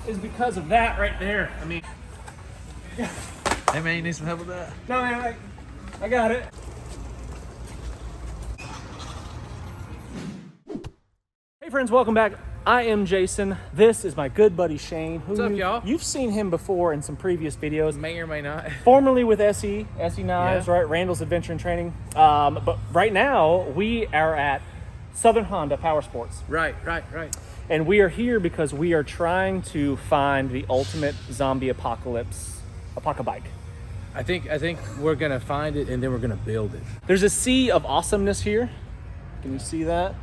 is because of that right there. I mean, Hey man, you need some help with that? no man, I got it. Hey friends, welcome back. I am Jason. This is my good buddy Shane. What's up, y'all? You've seen him before in some previous videos. May or may not. Formerly with SE Knives, right? Randall's Adventure and Training. But right now, we are at Southern Honda Powersports. Right. And we are here because we are trying to find the ultimate zombie apocalypse bike. I think we're gonna find it and then we're gonna build it. There's a sea of awesomeness here. Can you see that?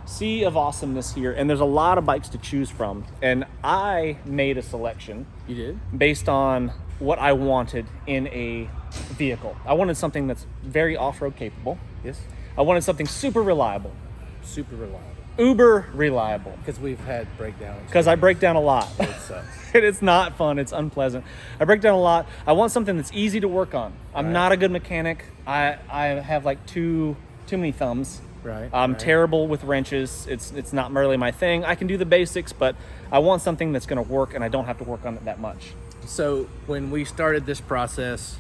Sea of awesomeness here, and there's a lot of bikes to choose from. And I made a selection. You did? Based on what I wanted in a vehicle. I wanted something that's very off-road capable. Yes. I wanted something super reliable. Super reliable. Uber reliable. Because we've had breakdowns. Because I break down a lot. It sucks. It's not fun. It's unpleasant. I break down a lot. I want something that's easy to work on. I'm not a good mechanic. I have like too many thumbs. Right. I'm terrible with wrenches. It's not really my thing. I can do the basics, but I want something that's going to work and I don't have to work on it that much. So when we started this process,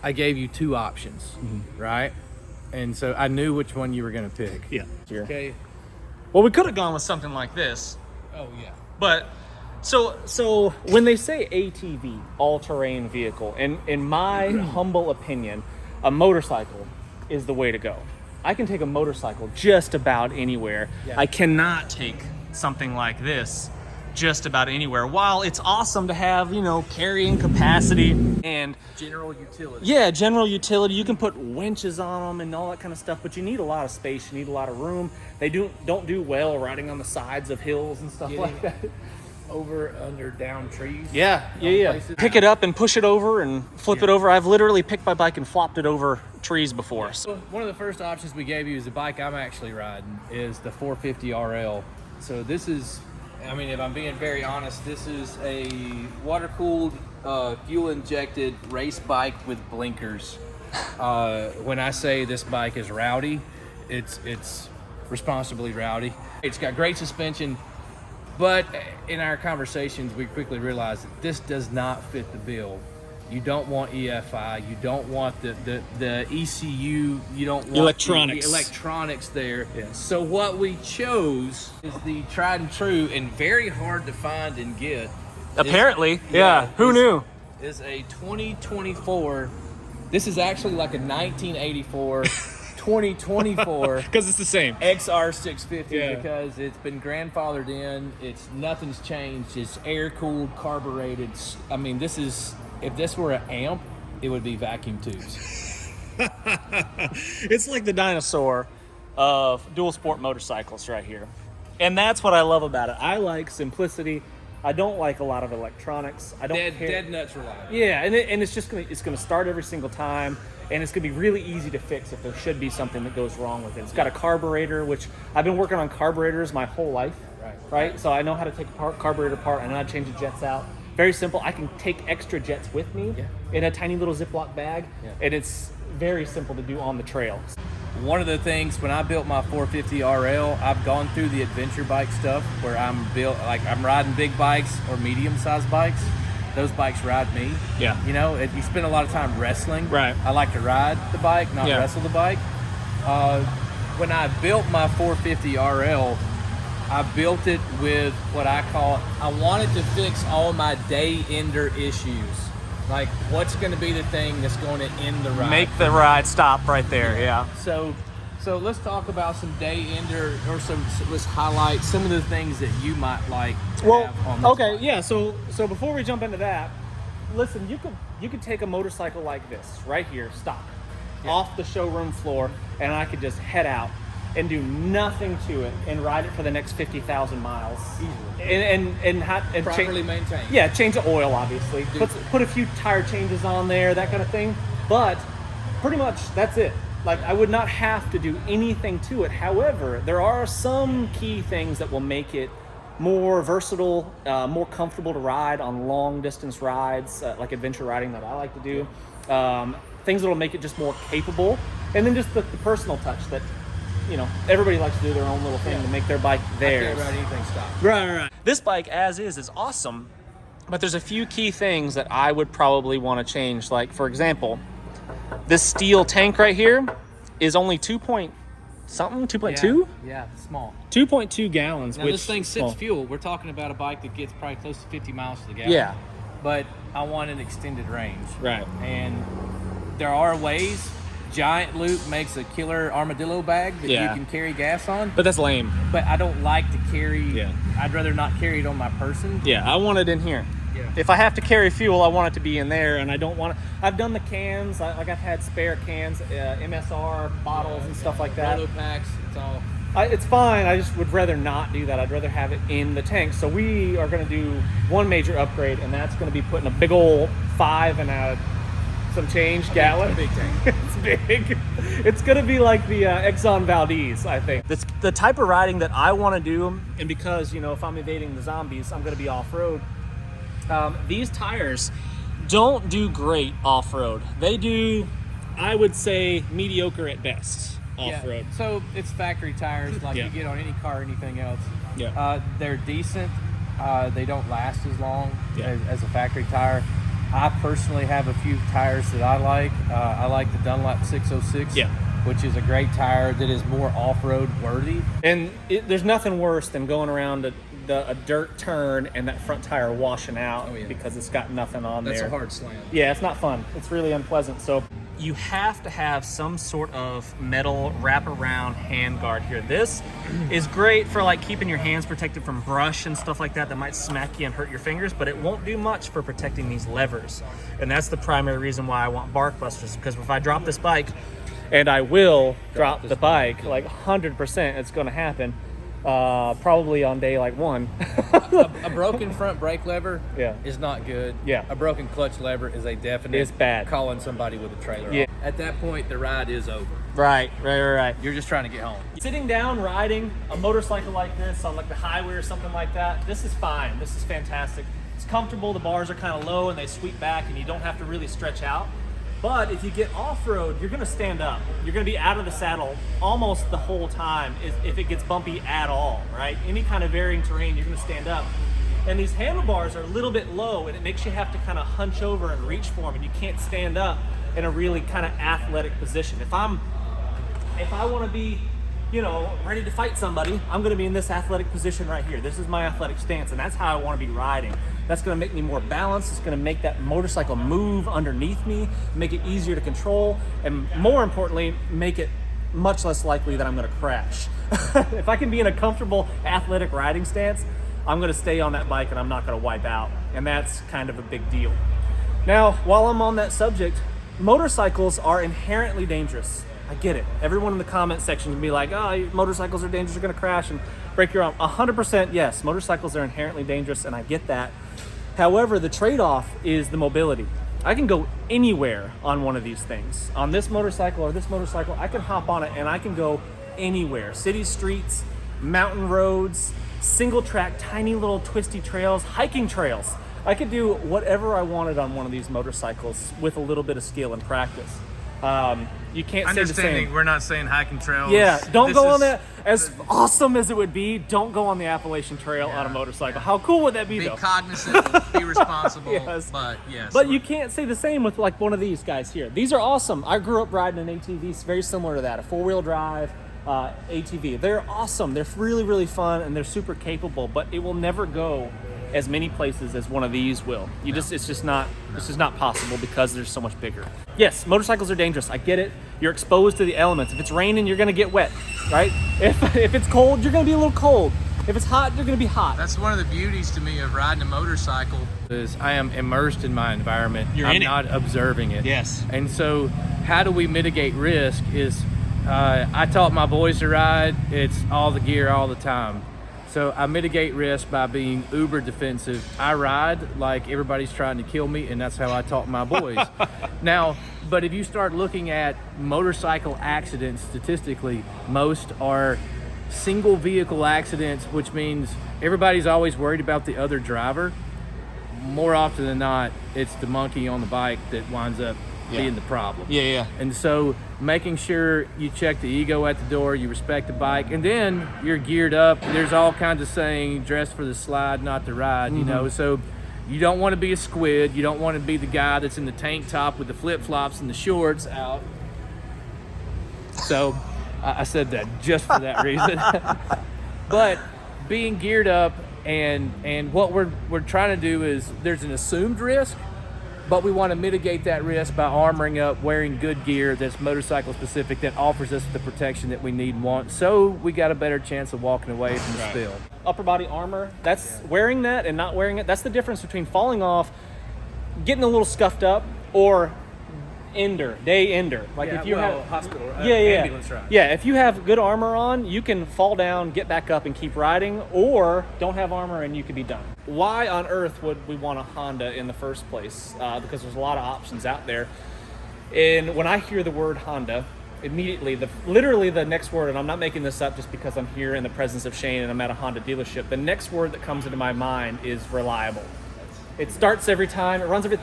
I gave you two options, right? And so I knew which one you were going to pick. Yeah. Okay. Well, we could have gone with something like this. Oh yeah. But so when they say ATV, all-terrain vehicle, in my humble opinion, a motorcycle is the way to go. I can take a motorcycle just about anywhere. Yeah. I cannot take something like this just about anywhere. While it's awesome to have, carrying capacity and general utility. Yeah, general utility. You can put winches on them and all that kind of stuff, but you need a lot of space. You need a lot of room. They don't do well riding on the sides of hills and stuff like that. Over, under, down trees. Yeah. Pick it up and push it over and flip it over. I've literally picked my bike and flopped it over trees before. So. One of the first options we gave you is the bike I'm actually riding is the 450 RL. So this is, if I'm being very honest, this is a water-cooled, fuel-injected race bike with blinkers. When I say this bike is rowdy, it's responsibly rowdy. It's got great suspension. But in our conversations, we quickly realized that this does not fit the bill. You don't want EFI. You don't want the ECU. You don't want electronics. The electronics there. Yes. So what we chose is the tried and true and very hard to find and get. Apparently, who knew? Is a 2024. This is actually like a 1984. 2024 because it's the same XR650 because it's been grandfathered in. Nothing's changed. It's air cooled, carbureted. This is, if this were an amp, it would be vacuum tubes. It's like the dinosaur of dual sport motorcycles right here, and that's what I love about it. I like simplicity. I don't like a lot of electronics. I don't care. Dead nuts reliable. Yeah, and it's just gonna start every single time, and it's gonna be really easy to fix if there should be something that goes wrong with it. It's got a carburetor, which I've been working on carburetors my whole life. Right. So I know how to take a carburetor apart. I know how to change the jets out. Very simple. I can take extra jets with me in a tiny little Ziploc bag, and it's very simple to do on the trail. One of the things when I built my 450 RL, I've gone through the adventure bike stuff where I'm riding big bikes or medium-sized bikes. Those bikes ride me. Yeah. If you spend a lot of time wrestling. Right. I like to ride the bike, not wrestle the bike. When I built my 450 RL, I built it with what I wanted to fix all my day ender issues. Like, what's going to be the thing that's going to end the ride? Make the ride stop right there, yeah. So let's talk about some day ender, or let's highlight some of the things that you might like to have on this bike. Yeah. So before we jump into that, listen, you could take a motorcycle like this right here, stop, off the showroom floor, and I could just head out and do nothing to it and ride it for the next 50,000 miles easily, and properly maintained. Yeah, change the oil, obviously. Put a few tire changes on there, that kind of thing. But pretty much that's it. Like, I would not have to do anything to it. However, there are some key things that will make it more versatile, more comfortable to ride on long distance rides, like adventure riding that I like to do. Things that will make it just more capable, and then just the personal touch that everybody likes to do their own little thing to make their bike theirs. I can't ride anything stock. Right. This bike as is awesome, but there's a few key things that I would probably want to change. Like, for example, this steel tank right here is only 2.2? Yeah, small. 2.2 gallons. Now, which, this thing sips fuel. We're talking about a bike that gets probably close to 50 miles to the gallon. Yeah. But I want an extended range. Right. And there are ways. Giant Loop makes a killer armadillo bag that you can carry gas on. But that's lame. But I don't like to carry. I'd rather not carry it on my person. Yeah, I want it in here. Yeah. If I have to carry fuel, I want it to be in there, and I don't want it. I've done the cans, like I've had spare cans, MSR bottles and stuff like that. Moto packs, it's all. It's fine. I just would rather not do that. I'd rather have it in the tank. So we are going to do one major upgrade, and that's going to be putting a big old 5 and some change gallon. A big tank. It's big. It's going to be like the Exxon Valdez, I think. That's the type of riding that I want to do, and because, if I'm evading the zombies, I'm going to be off-road. These tires don't do great off-road. They do, I would say, mediocre at best off-road. Yeah. So it's factory tires like you get on any car or anything else. Yeah. They're decent. They don't last as long as a factory tire. I personally have a few tires that I like. I like the Dunlop 606, which is a great tire that is more off-road worthy. And there's nothing worse than going around a dirt turn and that front tire washing out because it's got nothing on there. That's a hard slant. Yeah, it's not fun. It's really unpleasant. So you have to have some sort of metal wraparound hand guard here. This is great for like keeping your hands protected from brush and stuff like that might smack you and hurt your fingers, but it won't do much for protecting these levers. And that's the primary reason why I want bark busters, because if I drop this bike, and I will drop the bike, like 100% it's going to happen, probably on day like 1. A broken front brake lever is not good. Yeah. A broken clutch lever is a definite. It's bad. Calling somebody with a trailer. Yeah. At that point, the ride is over. Right. You're just trying to get home. Sitting down riding a motorcycle like this on like the highway or something like that, this is fine. This is fantastic. It's comfortable. The bars are kind of low and they sweep back, and you don't have to really stretch out. But if you get off-road, you're going to stand up. You're going to be out of the saddle almost the whole time if it gets bumpy at all, right? Any kind of varying terrain, you're going to stand up. And these handlebars are a little bit low, and it makes you have to kind of hunch over and reach for them, and you can't stand up in a really kind of athletic position. If I want to be, ready to fight somebody, I'm going to be in this athletic position right here. This is my athletic stance, and that's how I want to be riding. That's going to make me more balanced. It's going to make that motorcycle move underneath me, make it easier to control, and more importantly, make it much less likely that I'm going to crash. If I can be in a comfortable athletic riding stance, I'm going to stay on that bike and I'm not going to wipe out. And that's kind of a big deal. Now, while I'm on that subject, motorcycles are inherently dangerous. I get it. Everyone in the comment section can be like, oh, motorcycles are dangerous, you're going to crash and break your arm. 100% yes, motorcycles are inherently dangerous, and I get that. However, the trade-off is the mobility. I can go anywhere on one of these things. On this motorcycle or this motorcycle, I can hop on it and I can go anywhere. City streets, mountain roads, single track, tiny little twisty trails, hiking trails. I could do whatever I wanted on one of these motorcycles with a little bit of skill and practice. You can't say the same. We're not saying hiking trails. Yeah, don't go on that. As awesome as it would be, don't go on the Appalachian Trail on a motorcycle. How cool would that be, though? Be cognizant, be responsible. Yes. But yes. But you can't say the same with like one of these guys here. These are awesome. I grew up riding an ATV, very similar to that, a 4-wheel drive ATV. They're awesome. They're really, really fun, and they're super capable, but it will never go as many places as one of these will. It's just not possible because they're so much bigger. Yes, motorcycles are dangerous. I get it. You're exposed to the elements. If it's raining, you're gonna get wet, right? If it's cold, you're gonna be a little cold. If it's hot, you're gonna be hot. That's one of the beauties to me of riding a motorcycle. Is I am immersed in my environment. I'm not observing it. Yes. And so how do we mitigate risk is I taught my boys to ride. It's all the gear all the time. So I mitigate risk by being uber defensive. I ride like everybody's trying to kill me, and that's how I taught my boys. Now, but if you start looking at motorcycle accidents statistically, most are single vehicle accidents, which means everybody's always worried about the other driver. more often than not, it's the monkey on the bike that winds up being the problem. Yeah. And so making sure you check the ego at the door, you respect the bike, and then you're geared up. There's all kinds of saying, dress for the slide, not the ride, you know. So you don't want to be a squid. You don't want to be the guy that's in the tank top with the flip-flops and the shorts out. So I said that just for that reason. But being geared up, and what we're trying to do is, there's an assumed risk, but we want to mitigate that risk by armoring up, wearing good gear that's motorcycle specific, that offers us the protection that we need and want, so we got a better chance of walking away from the spill. Upper body armor, that's wearing that and not wearing it. That's the difference between falling off, getting a little scuffed up, or day ender. Like if you have hospital, ambulance ride. Yeah, if you have good armor on, you can fall down, get back up, and keep riding, or don't have armor and you could be done. Why on earth would we want a Honda in the first place? Because there's a lot of options out there. And when I hear the word Honda, immediately, literally the next word, and I'm not making this up just because I'm here in the presence of Shane and I'm at a Honda dealership, the next word that comes into my mind is reliable. It starts every time. It runs every.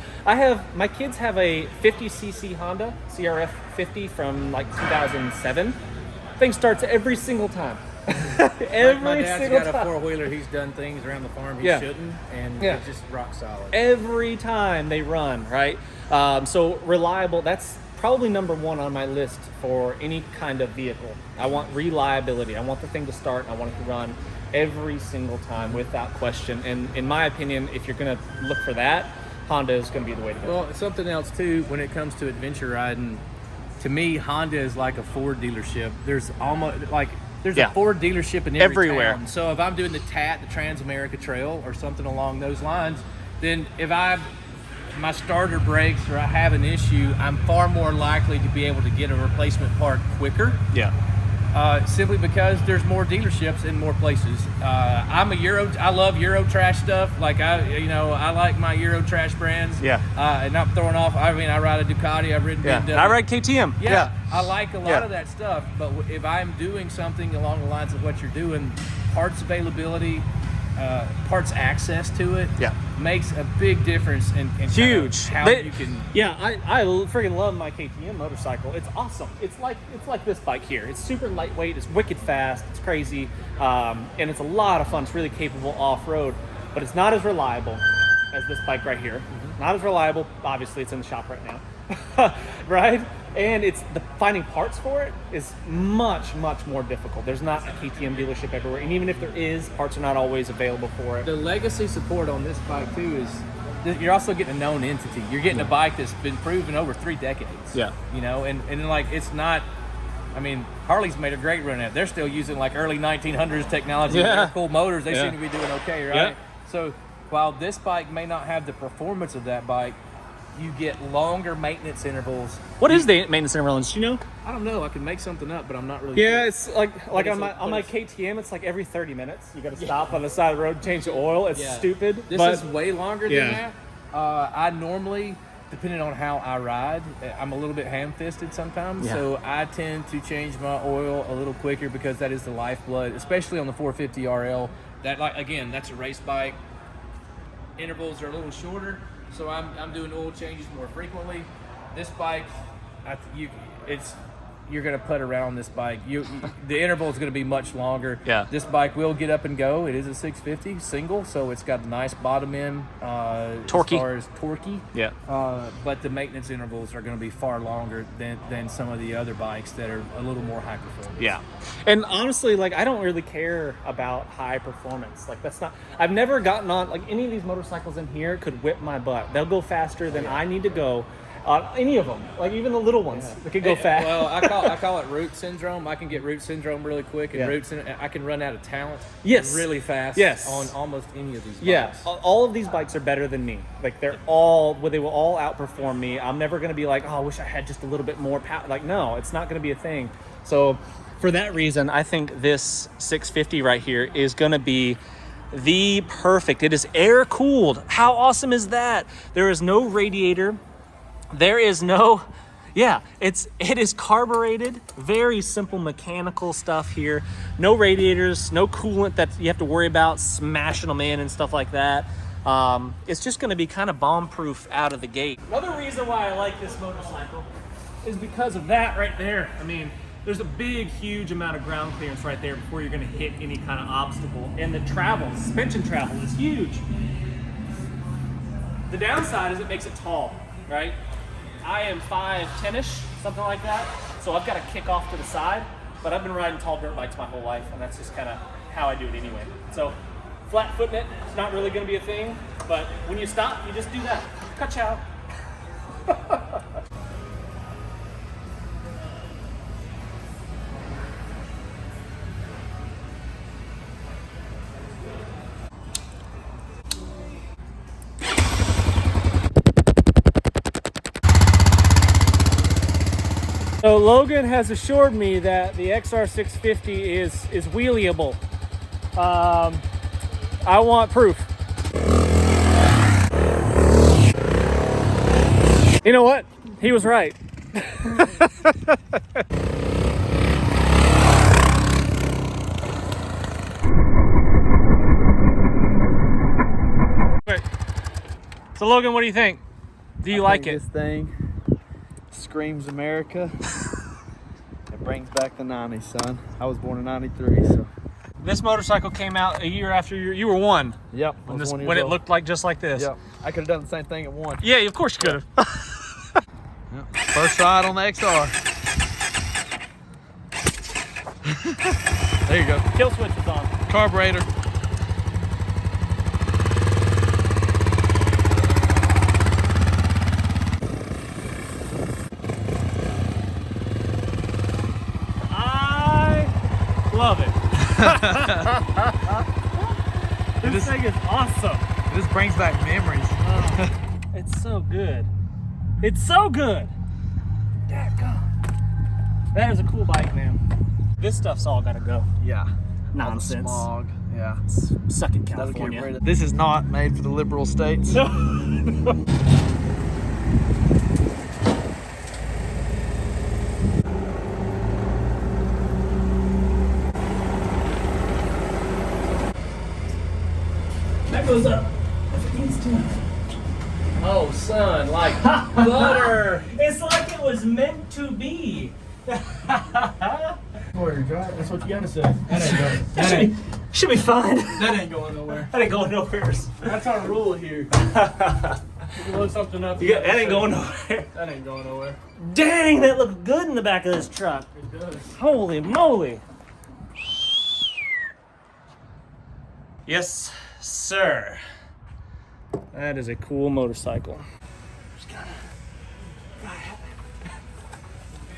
My kids have a 50cc Honda CRF 50 from like 2007. Thing starts every single time. My dad's got a 4-wheeler. He's done things around the farm he shouldn't, and it's just rock solid. Every time they run, right? So reliable. That's probably number one on my list for any kind of vehicle. I want reliability. I want the thing to start. I want it to run every single time without question. And in my opinion, if you're going to look for that, Honda is going to be the way to go. Well, something else too, when it comes to adventure riding, to me, Honda is like a Ford dealership. There's almost like a Ford dealership in everywhere. Town. So if I'm doing the Trans-America Trail or something along those lines, then if my starter breaks or I have an issue, I'm far more likely to be able to get a replacement part quicker. Yeah. Simply because there's more dealerships in more places. I love Euro trash stuff. Like I like my Euro trash brands. Yeah. And not throwing off. I mean, I ride a Ducati. I've ridden BMW. And I ride KTM. Yeah. I like a lot of that stuff. But if I'm doing something along the lines of what you're doing, parts availability, parts access to it, makes a big difference in huge kind of how you can. Yeah, I freaking love my KTM motorcycle. It's awesome. It's like this bike here. It's super lightweight. It's wicked fast. It's crazy, and it's a lot of fun. It's really capable off road, but it's not as reliable as this bike right here. Not as reliable. Obviously, it's in the shop right now, right? And finding parts for it is much, much more difficult. There's not a KTM dealership everywhere. And even if there is, parts are not always available for it. The legacy support on this bike, too, is you're also getting a known entity. You're getting a bike that's been proven over 3 decades. Yeah. You know, and like, it's not, I mean, Harley's made a great run at it. They're still using like early 1900s technology. Yeah. Air-cooled motors. They seem to be doing okay, right? Yeah. So while this bike may not have the performance of that bike, you get longer maintenance intervals. What is the maintenance interval? Do you know? I don't know. I can make something up, but I'm not really Yeah, sure. it's like on my KTM, it's like every 30 minutes. You got to stop on the side of the road, change the oil. It's stupid. This is way longer than that. I normally, depending on how I ride, I'm a little bit ham-fisted sometimes. So I tend to change my oil a little quicker because that is the lifeblood, especially on the 450 RL. That, like, again, that's a race bike. Intervals are a little shorter. So I'm doing oil changes more frequently. This bike, you're going to put around this bike. The interval is going to be much longer. Yeah. This bike will get up and go. It is a 650 single, so it's got a nice bottom end. Torquey. As far as torquey. Yeah. But the maintenance intervals are going to be far longer than some of the other bikes that are a little more high performance. Yeah. And honestly, like, I don't really care about high performance. Like, that's not, I've never gotten on, like, any of these motorcycles in here could whip my butt. They'll go faster than I need to go. Any of them, like even the little ones, they can go fast. Well, I call it root syndrome. I can get root syndrome really quick, and I can run out of talent really fast on almost any of these bikes. Yeah, all of these bikes are better than me. Like they will all outperform me. I'm never going to be like, oh, I wish I had just a little bit more power. Like, no, it's not going to be a thing. So for that reason, I think this 650 right here is going to be the perfect. It is air cooled. How awesome is that? There is no radiator. There is no, it is carbureted, very simple mechanical stuff here. No radiators, no coolant that you have to worry about smashing them in and stuff like that. It's just going to be kind of bomb-proof out of the gate. Another reason why I like this motorcycle is because of that right there. I mean, there's a big, huge amount of ground clearance right there before you're going to hit any kind of obstacle. And the travel, suspension travel is huge. The downside is it makes it tall, right? I am 5'10"-ish, something like that. So I've got to kick off to the side, but I've been riding tall dirt bikes my whole life, and that's just kind of how I do it anyway. So flat footing it, it's not really going to be a thing, but when you stop, you just do that. Ka-chow. So Logan has assured me that the XR650 is wheelieable. I want proof. You know what? He was right. So Logan, what do you think? Do you like it? This thing screams America. It brings back the 90s, son. I was born in 93, so. This motorcycle came out a year after you were one. Yep. When it looked like just like this. Yep. I could have done the same thing at one. Yeah, of course you could have. Yep. First ride on the XR. There you go. Kill switch is on. Carburetor. Love it. This thing is awesome. This brings back memories. It's so good. It's so good. That is a cool bike, man. This stuff's all gotta go. Yeah. Nonsense. Smog. Yeah. Suck it, That'll get rid California. of- This is not made for the liberal states. No. That goes up. Oh, son, like butter. It's like it was meant to be. That's what you gotta say. That ain't going. Should be fine. That ain't going nowhere. That ain't going nowhere. That's our rule here. You look something up. That ain't going nowhere. That ain't going nowhere. Dang, that looks good in the back of this truck. It does. Holy moly. Yes, sir. That is a cool motorcycle.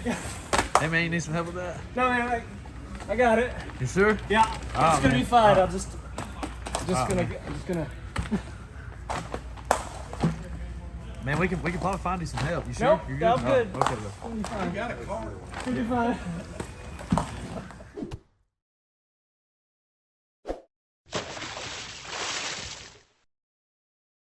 Hey man, you need some help with that? No, man, I got it. You sure? Yeah, it's gonna be fine. I'm just gonna. Man, we can probably find you some help. You sure? Nope, You're good? I'm good. Oh, okay. You got a car. Should be fine.